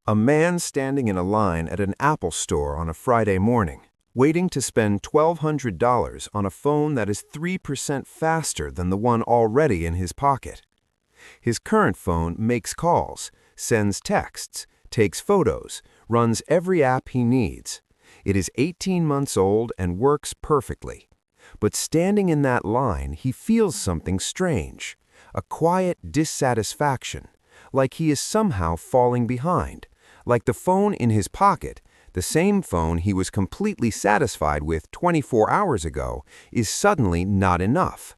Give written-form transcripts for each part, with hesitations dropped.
A man standing in a line at an Apple store on a Friday morning, waiting to spend $1,200 on a phone that is 3% faster than the one already in his pocket. His current phone makes calls, sends texts, takes photos, runs every app he needs. It is 18 months old and works perfectly. But standing in that line, he feels something strange, a quiet dissatisfaction, like he is somehow falling behind. Like the phone in his pocket, the same phone he was completely satisfied with 24 hours ago, is suddenly not enough.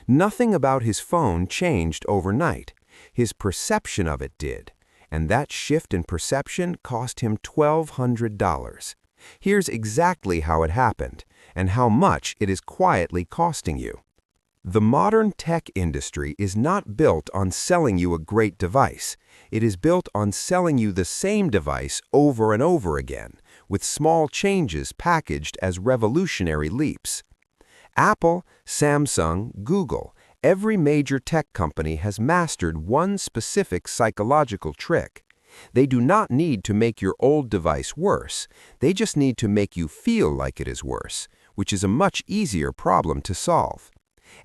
Nothing about his phone changed overnight. His perception of it did, and that shift in perception cost him $1,200. Here's exactly how it happened, and how much it is quietly costing you. The modern tech industry is not built on selling you a great device. It is built on selling you the same device over and over again, with small changes packaged as revolutionary leaps. Apple, Samsung, Google, every major tech company has mastered one specific psychological trick. They do not need to make your old device worse. They just need to make you feel like it is worse, which is a much easier problem to solve.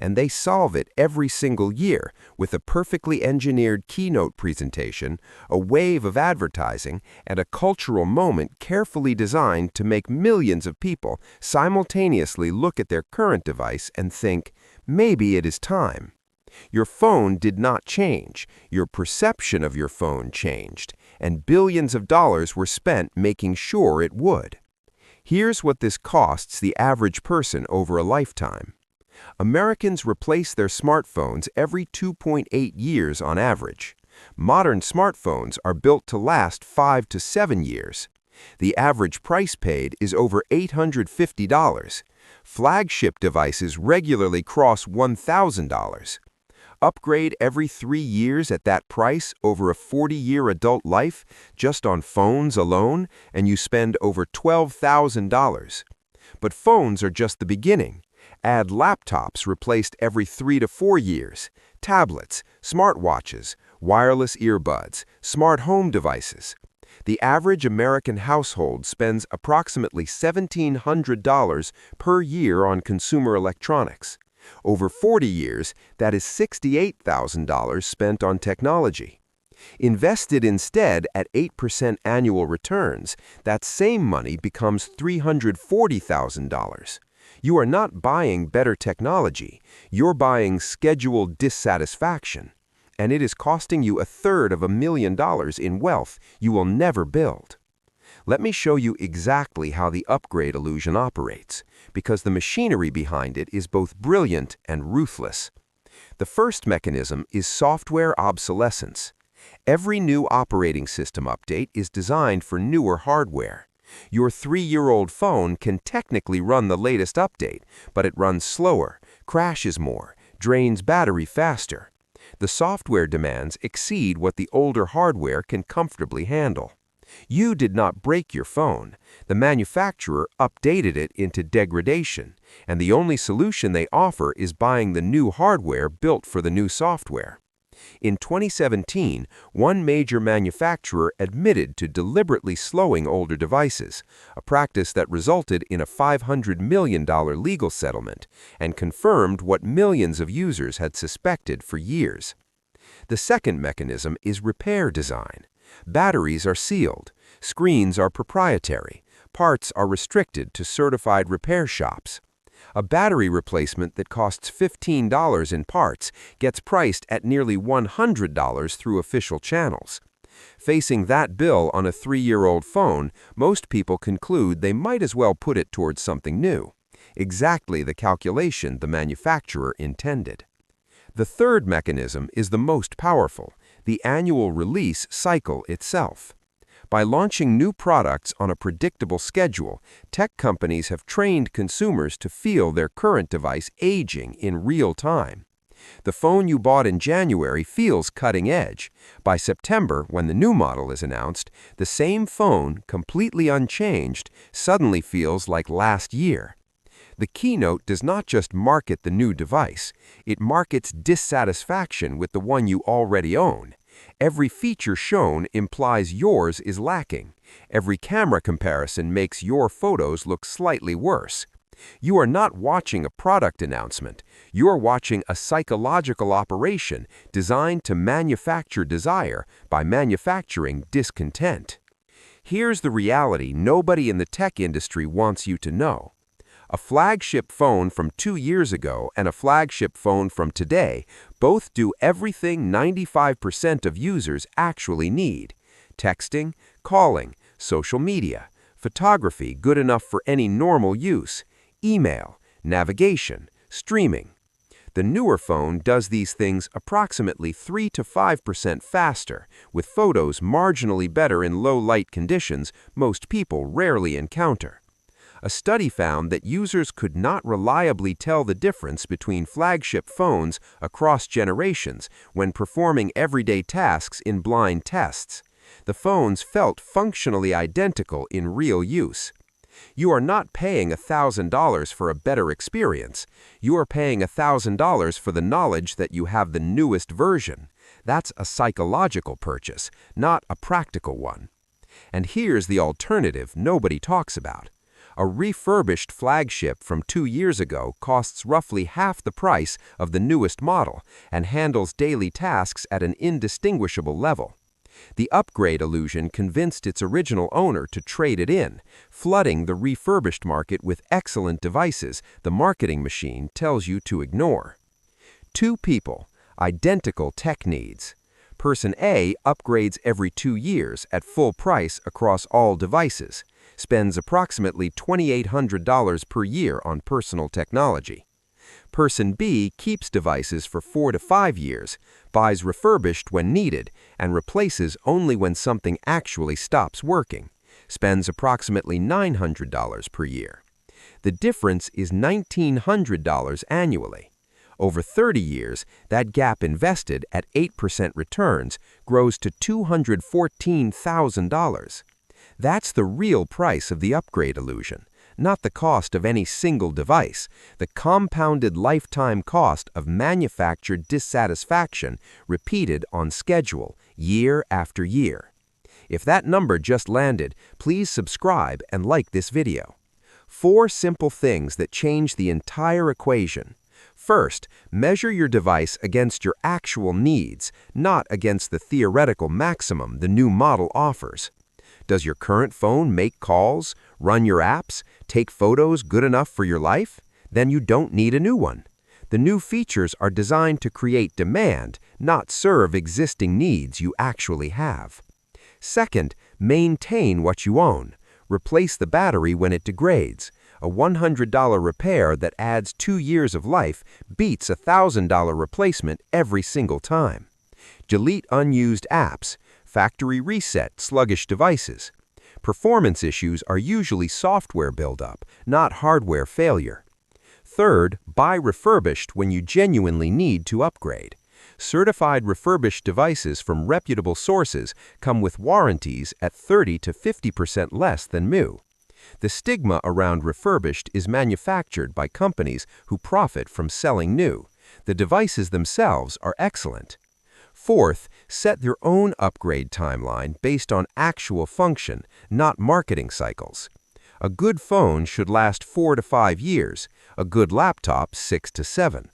And they solve it every single year with a perfectly engineered keynote presentation, a wave of advertising, and a cultural moment carefully designed to make millions of people simultaneously look at their current device and think, maybe it is time. Your phone did not change. Your perception of your phone changed, and billions of dollars were spent making sure it would. Here's what this costs the average person over a lifetime. Americans replace their smartphones every 2.8 years on average. Modern smartphones are built to last 5 to 7 years. The average price paid is over $850. Flagship devices regularly cross $1,000. Upgrade every 3 years at that price over a 40-year adult life just on phones alone, and you spend over $12,000. But phones are just the beginning. Add laptops replaced every 3 to 4 years, tablets, smartwatches, wireless earbuds, smart home devices. The average American household spends approximately $1,700 per year on consumer electronics. Over 40 years, that is $68,000 spent on technology. Invested instead at 8% annual returns, that same money becomes $340,000. You are not buying better technology, you're buying scheduled dissatisfaction, and it is costing you $250,000 in wealth you will never build. Let me show you exactly how the upgrade illusion operates, because the machinery behind it is both brilliant and ruthless. The first mechanism is software obsolescence. Every new operating system update is designed for newer hardware. Your 3-year-old phone can technically run the latest update, but it runs slower, crashes more, drains battery faster. The software demands exceed what the older hardware can comfortably handle. You did not break your phone. The manufacturer updated it into degradation, and the only solution they offer is buying the new hardware built for the new software. In 2017, one major manufacturer admitted to deliberately slowing older devices, a practice that resulted in a $500 million legal settlement and confirmed what millions of users had suspected for years. The second mechanism is repair design. Batteries are sealed, screens are proprietary, parts are restricted to certified repair shops. A battery replacement that costs $15 in parts gets priced at nearly $100 through official channels. Facing that bill on a 3-year-old phone, most people conclude they might as well put it towards something new. Exactly the calculation the manufacturer intended. The third mechanism is the most powerful, the annual release cycle itself. By launching new products on a predictable schedule, tech companies have trained consumers to feel their current device aging in real time. The phone you bought in January feels cutting edge. By September, when the new model is announced, the same phone, completely unchanged, suddenly feels like last year. The keynote does not just market the new device, it markets dissatisfaction with the one you already own. Every feature shown implies yours is lacking. Every camera comparison makes your photos look slightly worse. You are not watching a product announcement. You are watching a psychological operation designed to manufacture desire by manufacturing discontent. Here's the reality nobody in the tech industry wants you to know. A flagship phone from 2 years ago and a flagship phone from today both do everything 95% of users actually need: texting, calling, social media, photography good enough for any normal use, email, navigation, streaming. The newer phone does these things approximately 3 to 5% faster, with photos marginally better in low light conditions most people rarely encounter. A study found that users could not reliably tell the difference between flagship phones across generations when performing everyday tasks in blind tests. The phones felt functionally identical in real use. You are not paying $1,000 for a better experience. You are paying $1,000 for the knowledge that you have the newest version. That's a psychological purchase, not a practical one. And here's the alternative nobody talks about. A refurbished flagship from 2 years ago costs roughly half the price of the newest model and handles daily tasks at an indistinguishable level. The upgrade illusion convinced its original owner to trade it in, flooding the refurbished market with excellent devices the marketing machine tells you to ignore. Two people, identical tech needs. Person A upgrades every 2 years at full price across all devices, spends approximately $2,800 per year on personal technology. Person B keeps devices for 4 to 5 years, buys refurbished when needed, and replaces only when something actually stops working, spends approximately $900 per year. The difference is $1,900 annually. Over 30 years, that gap invested at 8% returns grows to $214,000. That's the real price of the upgrade illusion, not the cost of any single device, the compounded lifetime cost of manufactured dissatisfaction repeated on schedule, year after year. If that number just landed, please subscribe and like this video. 4 simple things that change the entire equation. First, measure your device against your actual needs, not against the theoretical maximum the new model offers. Does your current phone make calls, run your apps, take photos good enough for your life? Then you don't need a new one. The new features are designed to create demand, not serve existing needs you actually have. Second, maintain what you own. Replace the battery when it degrades. A $100 repair that adds 2 years of life beats a $1,000 replacement every single time. Delete unused apps. Factory reset sluggish devices. Performance issues are usually software buildup, not hardware failure. Third, buy refurbished when you genuinely need to upgrade. Certified refurbished devices from reputable sources come with warranties at 30 to 50% less than new. The stigma around refurbished is manufactured by companies who profit from selling new. The devices themselves are excellent. Fourth, set your own upgrade timeline based on actual function, not marketing cycles. A good phone should last 4 to 5 years, a good laptop 6 to 7.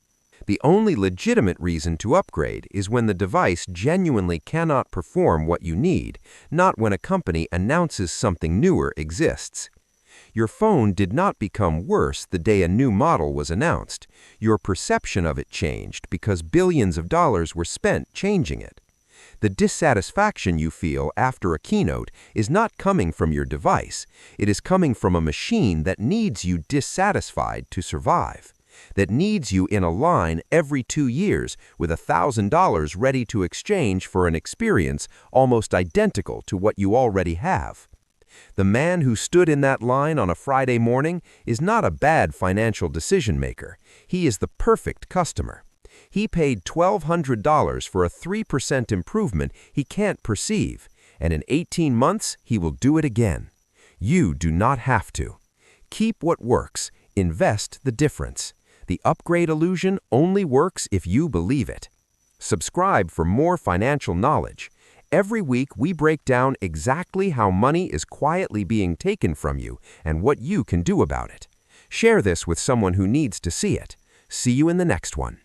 The only legitimate reason to upgrade is when the device genuinely cannot perform what you need, not when a company announces something newer exists. Your phone did not become worse the day a new model was announced. Your perception of it changed because billions of dollars were spent changing it. The dissatisfaction you feel after a keynote is not coming from your device. It is coming from a machine that needs you dissatisfied to survive, that needs you in a line every 2 years with $1,000 ready to exchange for an experience almost identical to what you already have. The man who stood in that line on a Friday morning is not a bad financial decision maker. He is the perfect customer. He paid $1,200 for a 3% improvement he can't perceive, and in 18 months he will do it again. You do not have to. Keep what works. Invest the difference. The upgrade illusion only works if you believe it. Subscribe for more financial knowledge. Every week, we break down exactly how money is quietly being taken from you and what you can do about it. Share this with someone who needs to see it. See you in the next one.